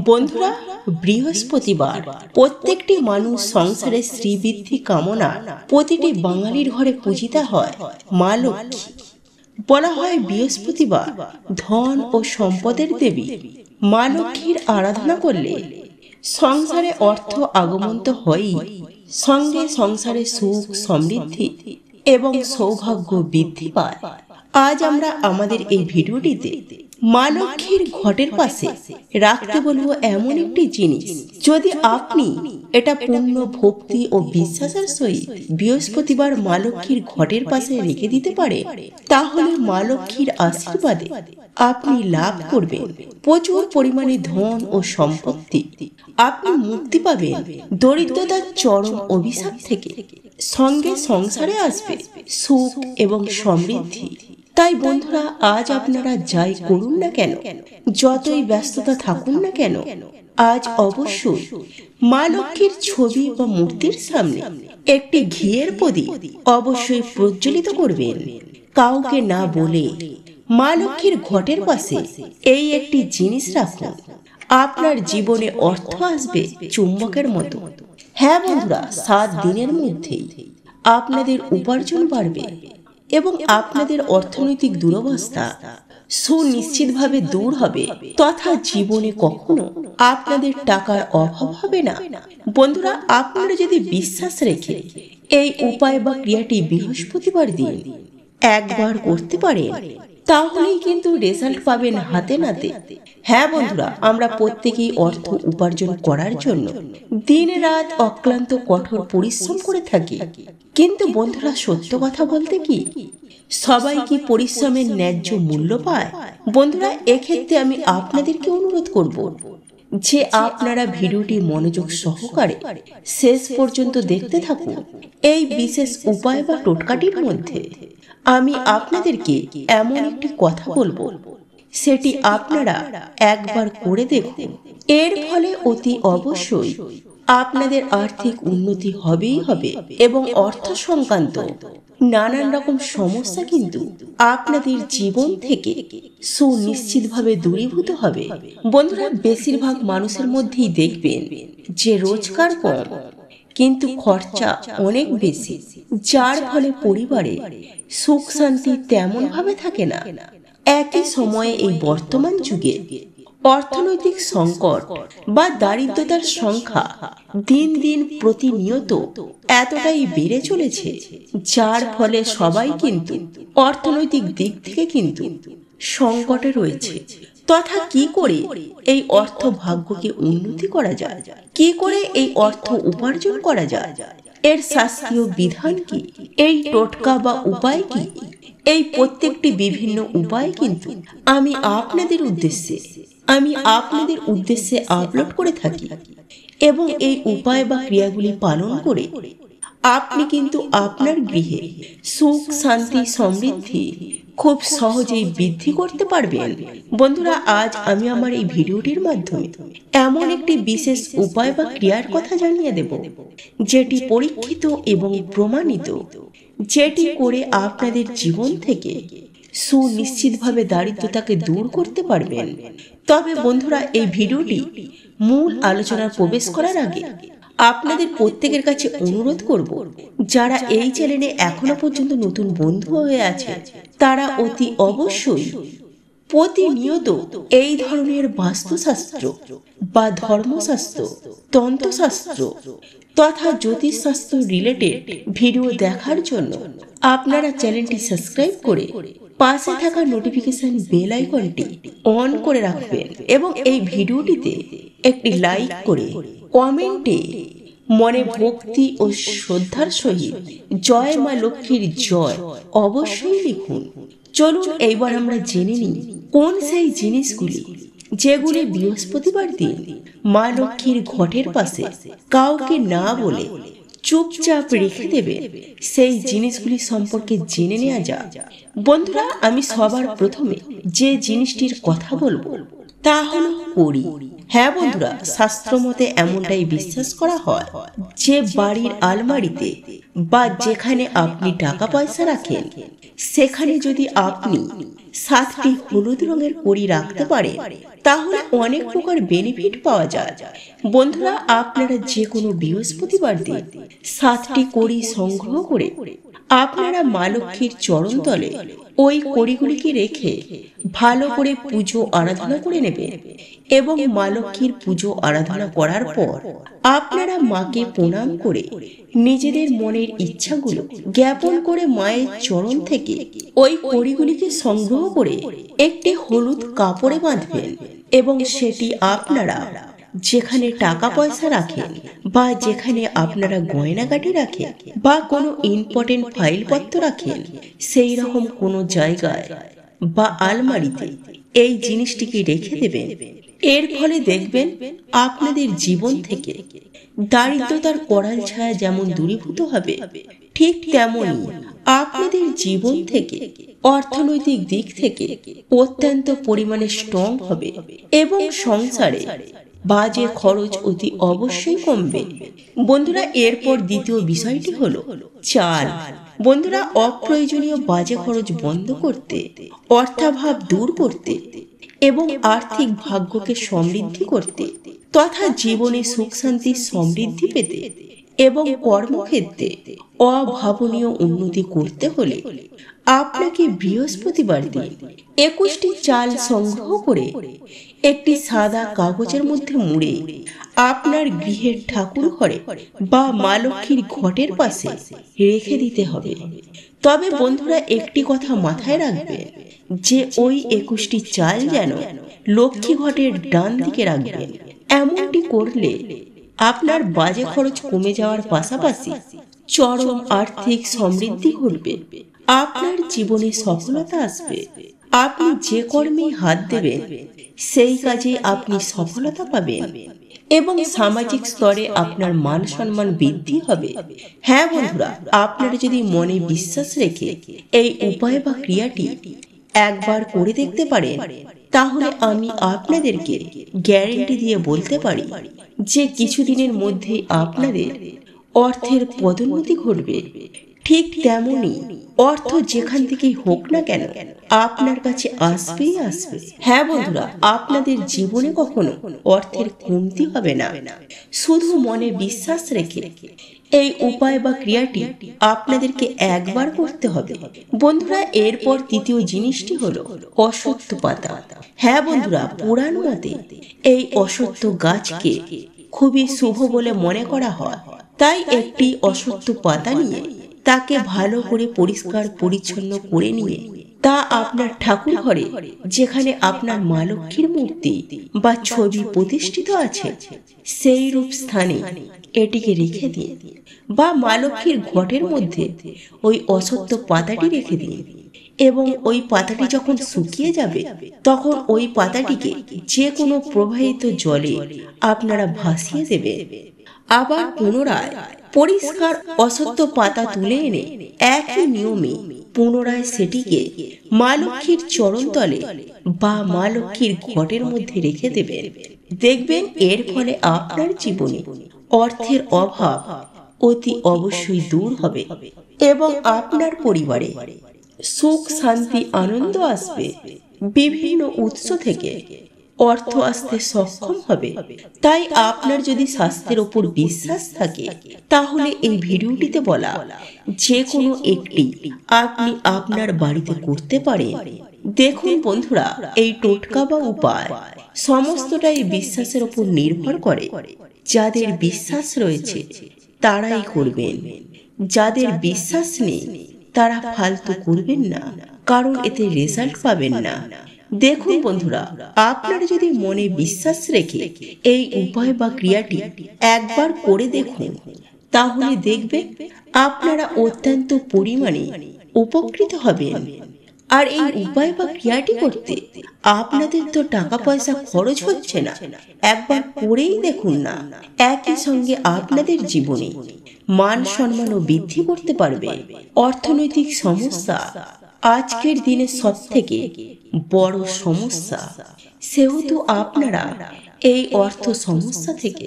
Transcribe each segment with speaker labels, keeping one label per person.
Speaker 1: বন্ধুরা, বৃহস্পতিবার প্রত্যেকটি মানুষ সংসারে শ্রীবৃদ্ধি কামনা প্রতিটি বাঙালির ঘরে পূজিতা হয় মা লক্ষ্মী। বলা হয় বৃহস্পতিবার ধন ও সম্পদের দেবী। মা লক্ষ্মীর আরাধনা করলে সংসারে অর্থ আগমন তো হয়ই, সঙ্গে সংসারে সুখ সমৃদ্ধি এবং সৌভাগ্য বৃদ্ধি পায়। আজ আমরা আমাদের এই ভিডিওটিতে মা লক্ষ্মীর ঘটের পাশে রাখতে বলবো এমন একটি জিনিস, যদি আপনি এটা পূর্ণ ভক্তি ও বিশ্বাসের সহিত বৃহস্পতিবার মা লক্ষ্মীর ঘটের পাশে রেখে দিতে পারে, তাহলে মা লক্ষ্মীর আশীর্বাদে আপনি লাভ করবেন প্রচুর পরিমাণে ধন ও সম্পত্তি। আপনি মুক্তি পাবেন দরিদ্রতার চরম অভিশাপ থেকে, সঙ্গে সংসারে আসবে সুখ এবং সমৃদ্ধি। তাই বন্ধুরা, আজ আপনারা যাই করুন না কেন, যতই ব্যস্ততা থাকুন না কেন, আজ অবশ্যই মা লক্ষ্মীর ছবি বা মূর্তির সামনে একটি ঘিয়ের প্রদীপ অবশ্যই প্রজ্বলিত করবেন। কাউকে না বলে মা লক্ষ্মীর ঘটের পাশে এই একটি জিনিস রাখুন, আপনার জীবনে অর্থ আসবে চুম্বকের মতো। হ্যাঁ বন্ধুরা, 7 দিনের মধ্যেই আপনাদের উপার্জন বাড়বে এবং আপনাদের অর্থনৈতিক দুরবস্থা সুনিশ্চিতভাবে দূর হবে, তথা জীবনে কখনো আপনাদের টাকার অভাব হবে না। বন্ধুরা, আপনারা যদি বিশ্বাস রেখে এই উপায় বা ক্রিয়াটি বৃহস্পতিবার দিন একবার করতে পারেন, তাহলেই কিন্তু রেজাল্ট পাবেন হাতে নাতে। হ্যাঁ বন্ধুরা, আমরা প্রত্যেকেই অর্থ উপার্জন করার জন্য দিন রাত অক্লান্ত কঠোর পরিশ্রম করে থাকি, কিন্তু বন্ধুরা সত্য কথা বলতে কি সবাই কি পরিশ্রমের ন্যায্য মূল্য পায়? বন্ধুরা, এক্ষেত্রে আমি আপনাদেরকে অনুরোধ করব যে আপনারা ভিডিওটি মনোযোগ সহকারে শেষ পর্যন্ত দেখতে থাকুন। এই বিশেষ উপায় বা টোটকাটির মধ্যে আমি আপনাদেরকে এমন একটি কথা বলবো, সেটি আপনারা একবার করে দেখুন। এর ফলে অতি অবশ্যই আপনাদের আর্থিক উন্নতি হবেই হবে এবং অর্থ সংক্রান্ত নানান রকম সমস্যা কিন্তু আপনাদের জীবন থেকে সুনিশ্চিতভাবে দূরীভূত হবে। বন্ধুরা, বেশিরভাগ মানুষের মধ্যেই দেখবেন যে রোজগার কম কিন্তু খরচা অনেক বেশি, যার ফলে পরিবারে সুখ শান্তি তেমন ভাবে থাকে না। একই সময়ে এই বর্তমান যুগে অর্থনৈতিক সংকট বা দারিদ্রতার সংখ্যা দিন দিন প্রতিনিয়ত এতটাই বেড়ে চলেছে, যার ফলে সবাই কিন্তু অর্থনৈতিক দিক থেকে কিন্তু সংকটে রয়েছে। তথা কি করে এই অর্থ ভাগ্যকে উন্নতি করা যায়, কি করে এই অর্থ উপার্জন করা যায়, এর শাস্ত্রীয় বিধান কি, এই টোটকা বা উপায় কি, এই প্রত্যেকটি বিভিন্ন উপায় কিন্তু আমি আপনাদের উদ্দেশ্যে আপলোড করে থাকি এবং এই উপায় বা ক্রিয়াগুলি পালন করে আপনি কিন্তু আপনার গৃহে সুখ শান্তি সমৃদ্ধি খুব সহজেই বৃদ্ধি করতে পারবেন। বন্ধুরা, আজ আমি আমার এই ভিডিওটির মাধ্যমে এমন একটি বিশেষ উপায় বা ক্রিয়ার কথা জানিয়ে দেব, যেটি পরীক্ষিত এবং প্রমাণিত, যেটি করে আপনাদের জীবন থেকে সুনিশ্চিতভাবে দারিদ্রতাকে দূর করতে পারবেন। তবে বন্ধুরা, এই ভিডিওটি মূল আলোচনায় প্রবেশ করার আগে আপনাদের প্রত্যেকের কাছে অনুরোধ করব, যারা এই চ্যানেলে এখনো পর্যন্ত নতুন বন্ধু হয়ে আছে, তারা অতি অবশ্যই প্রতিনিয়ত এই ধরনের বাস্তুশাস্ত্র বা ধর্মশাস্ত্র, তন্ত্রশাস্ত্র তথা জ্যোতিষশাস্ত্র রিলেটেড ভিডিও দেখার জন্য আপনারা চ্যানেলটি সাবস্ক্রাইব করে পাশে থাকা নোটিফিকেশন বেল আইকনটি অন করে রাখবেন এবং এই ভিডিওটিতে একটি লাইক করে কমেন্টে মনে ভক্তি ও শ্রদ্ধার সহিত জয় মা লক্ষ্মীর জয় অবশ্যই লিখুন। চলুন এইবার আমরা জেনে নিই কোন সেই জিনিসগুলি যেগুলি বৃহস্পতিবার দিন মা লক্ষ্মীর ঘটের পাশে কাউকে না বলে চুপচাপ রেখে দেবে। সেই জিনিসগুলি সম্পর্কে জেনে নেওয়া যাক। বন্ধুরা, আমি সবার প্রথমে যে জিনিসটির কথা বলবো তা হলো কড়ি। হ্যাঁ বন্ধুরা, শাস্ত্র মতে এমনটাই বিশ্বাস করা হয় যে বাড়ির আলমারিতে বা যেখানে আপনি টাকা পয়সা রাখেন সেখানে যদি আপনি 7টি হলুদ রঙের কড়ি রাখতে পারেন তাহলে অনেক প্রকার বেনিফিট পাওয়া যায়। বন্ধুরা, আপনারা যে কোনো বৃহস্পতিবার দিন 7টি কড়ি সংগ্রহ করে আপনারা মা লক্ষ্মীর চরণতলে ওই কড়িগুলিকে রেখে ভালো করে পুজো আরাধনা করে নেবেন এবং মা লক্ষ্মীর পুজো আরাধনা করার পর আপনারা মাকে প্রণাম করে নিজেদের মনের ইচ্ছাগুলো জ্ঞাপন করে মায়ের চরণ থেকে ওই কড়িগুলিকে সংগ্রহ করে একটি হলুদ কাপড়ে বাঁধবেন এবং সেটি আপনারা যেখানে টাকা পয়সা রাখেন বা যেখানে আপনারা গয়নাগাটি রাখেন বা কোনো ইম্পর্টেন্ট ফাইলপত্র রাখেন সেই রকম কোনো জায়গায় বা আলমারিতে এই জিনিসটিকে রেখে দেবেন। এর ফলে দেখবেন আপনাদের জীবন থেকে দারিদ্রতার করাল ছায়া যেমন দূরীভূত হবে, ঠিক তেমনি আপনাদের জীবন থেকে অর্থনৈতিক দিক থেকে অত্যন্ত পরিমাণে স্ট্রং হবে এবং সংসারে বাজে খরচ অতি অবশ্যই কমবে। বন্ধুরা, এরপর দ্বিতীয় বিষয়টি হলো চাল। বন্ধুরা, অপ্রয়োজনীয় বাজে খরচ বন্ধ করতে, অর্থাভাব দূর করতে এবং আর্থিক ভাগ্যকে সমৃদ্ধি করতে তথা জীবনে সুখ শান্তি সমৃদ্ধি পেতে এবং কর্মক্ষেত্রে অভাবনীয় উন্নতি করতে হলে আপনাকে বৃহস্পতিবার দিন 21টি চাল সংগ্রহ করে একটি সাদা কাগজের মধ্যে মুড়ে আপনার গৃহের ঠাকুর ঘরে বা মা লক্ষ্মীর ঘটের পাশে রেখে দিতে হবে। তবে বন্ধুরা, একটি কথা মাথায় রাখবেন যে ওই 21টি চাল যেন লক্ষ্মী ঘটের ডান দিকে রাখবেন। এমনটি করলে আপনার বাজে খরচ কমে যাওয়ার পাশাপাশি চরম আর্থিক সমৃদ্ধি ঘটবে, আপনার জীবনে সফলতা আসবে। আপনি যে কর্মে হাত দেবেন সেই কাজে আপনি সফলতা পাবেন এবং সামাজিক স্তরে আপনার মান সম্মান বৃদ্ধি হবে। হ্যাঁ বন্ধুরা, আপনারা যদি মনে বিশ্বাস রেখে এই উপায় বা ক্রিয়াটি একবার করে দেখতে পারেন তাহলে আমি আপনাদেরকে গ্যারেন্টি দিয়ে বলতে পারি যে কিছুদিনের মধ্যে আপনাদের অর্থের পদোন্নতি ঘটবে। ঠিক তেমনি অর্থ যেখান থেকেই হোক না কেন আপনার কাছে আসবেই আসবে। হ্যাঁ বন্ধুরা, আপনাদের জীবনে কখনো অর্থের কমতি হবে না। শুধু মনে বিশ্বাস রেখে এই উপায় বা ক্রিয়াটি আপনাদেরকে একবার করতে হবে। বন্ধুরা, এরপর তৃতীয় জিনিসটি হলো অশ্বত্থ পাতা। হ্যাঁ বন্ধুরা, পুরাণ মতে এই অশ্বত্থ গাছকে খুবই শুভ বলে মনে করা হয়। তাই একটি অশ্বত্থ পাতা নিয়ে তাকে ভালো করে পরিষ্কার পরিচ্ছন্ন করে নিয়ে তা আপনার ঠাকুর ঘরে যেখানে আপনার মা লক্ষ্মীর মূর্তি বা ছবি প্রতিষ্ঠিত আছে সেই রূপ স্থানে এটিকে রেখে দিন বা মা লক্ষ্মীর ঘটের মধ্যে ওই অশ্বত্থ পাতাটি রেখে দিন এবং ওই পাতাটি যখন শুকিয়ে যাবে তখন ওই পাতাটিকে যে কোনো প্রবাহিত জলে আপনারা ভাসিয়ে দেবে। আবার পুনরায় পরিষ্কার অশ্বত্থ পাতা তুলে এনে একই নিয়মে পুনরায় সেটিকে মা লক্ষ্মীর চরণতলে বা মা লক্ষ্মীর ঘটের মধ্যে রেখে দেবেন। দেখবেন এর ফলে আপনার জীবনে অর্থের অভাব অতি অবশ্যই দূর হবে এবং আপনার পরিবারে সুখ শান্তি আনন্দ আসবে। বিভিন্ন উৎস থেকে অর্থ আসতে সক্ষম হবে। তাই আপনার যদি স্বাস্থ্যের উপর বিশ্বাস থাকে তাহলে এই ভিডিওটিতে বলা যে কোনো একটি আপনি আপনার বাড়িতে করতে পারেন। দেখুন বন্ধুরা, এই টোটকা বা উপায় সমস্তটাই বিশ্বাসের উপর নির্ভর করে। যাদের বিশ্বাস রয়েছে তারাই করবেন, যাদের বিশ্বাস নেই তারা ফালতু করবেন না, কারণ এতে রেজাল্ট পাবেন না। দেখুন বন্ধুরা, আপনারা যদি মনে বিশ্বাস রেখে এই উপায় বা ক্রিয়াটি একবার করে দেখুন তাহলে দেখবেন আপনারা অত্যন্ত পরিমাণে উপকৃত হবেন। আর এই উপায় বা ক্রিয়াটি করতে আপনাদের তো টাকা পয়সা খরচ হচ্ছে না, একবার করেই দেখুন না। একই সঙ্গে আপনাদের জীবনে মান সম্মানও বৃদ্ধি করতে পারবে। অর্থনৈতিক সমস্যা আজকের দিনে সব থেকে বড় সমস্যা, সেহেতু আপনারা এই অর্থ সমস্যা থেকে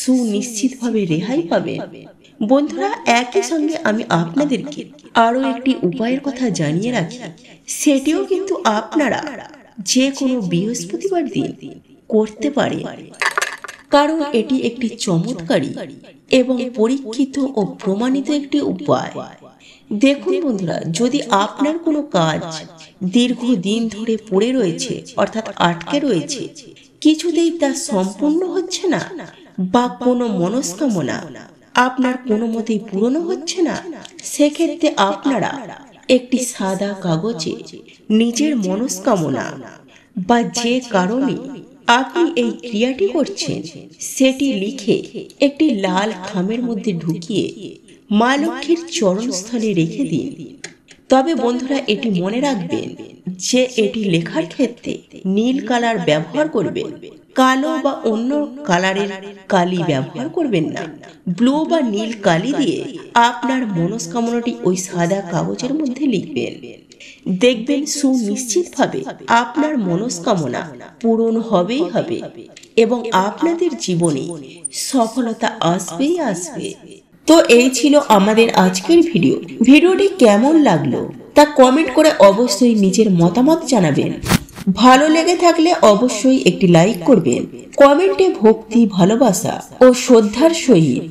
Speaker 1: সুনিশ্চিতভাবে রেহাই পাবেন। বন্ধুরা, একই সঙ্গে আমি আপনাদেরকে আরো একটি উপায়ের কথা জানিয়ে রাখি, সেটিও কিন্তু আপনারা যে কোনো বৃহস্পতিবার দিন করতে পারেন, কারণ এটি একটি চমৎকারী এবং পরীক্ষিত ও প্রমাণিত একটি উপায়। দেখুন বন্ধুরা, যদি আপনার কোনো কাজ দীর্ঘদিন ধরে পড়ে রয়েছে, অর্থাৎ আটকে রয়েছে, কিছুতেই তা সম্পূর্ণ হচ্ছে না, বা কোনো মনস্কামনা আপনার কোনো মতেই পূরণ হচ্ছে না, সেক্ষেত্রে আপনারা একটি সাদা কাগজে নিজের মনস্কামনা বা যে কারণে আপনি এই ক্রিয়াটি করছেন সেটি লিখে একটি লাল খামের মধ্যে ঢুকিয়ে মা লক্ষ্মীর চরণস্থলে রেখে দিন। তবে বন্ধুরা, এটি মনে রাখবেন যে এটি লেখার ক্ষেত্রে নীল কালার ব্যবহার করবেন, কালো বা অন্য কালারের কালি ব্যবহার করবেন না। ব্লু বা নীল কালি দিয়ে আপনার মনস্কামনাটি ওই সাদা কাগজের মধ্যে লিখবেন। দেখবেন সুনিশ্চিতভাবে আপনার মনস্কামনা পূরণ হবেই হবে এবং আপনাদের জীবনে সফলতা আসবেই আসবে। তো এই ছিল আমাদের আজকের ভিডিওটি কেমন লাগলো তা কমেন্ট করে অবশ্যই নিজের মতামত জানাবেন। ভালো লেগে থাকলে অবশ্যই একটি লাইক করবেন। কমেন্টে ভক্তি, ভালোবাসা ও শ্রদ্ধার সহিত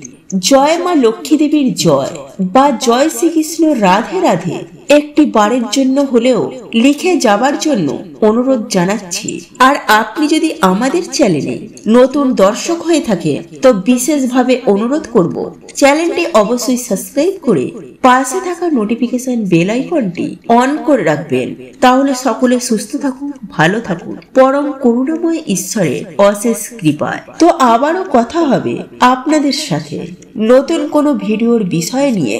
Speaker 1: জয় মা লক্ষ্মী দেবীর জয় বা জয় শ্রীকৃষ্ণ রাধে রাধে একটি বারের জন্য হলেও লিখে যাবার জন্য অনুরোধ জানাচ্ছি। আর আপনি যদি আমাদের চ্যানেলে নতুন দর্শক হয়ে থাকে তো বিশেষভাবে অনুরোধ করব চ্যানেলটি অবশ্যই সাবস্ক্রাইব করে পাশে থাকা নোটিফিকেশন বেল আইকনটি অন করে রাখবেন। তাহলে সকলে সুস্থ থাকুন, ভালো থাকুন পরম করুণাময় ঈশ্বরের অশেষ কৃপায়। তো আবারও কথা হবে আপনাদের সাথে নতুন কোনো ভিডিওর বিষয় নিয়ে।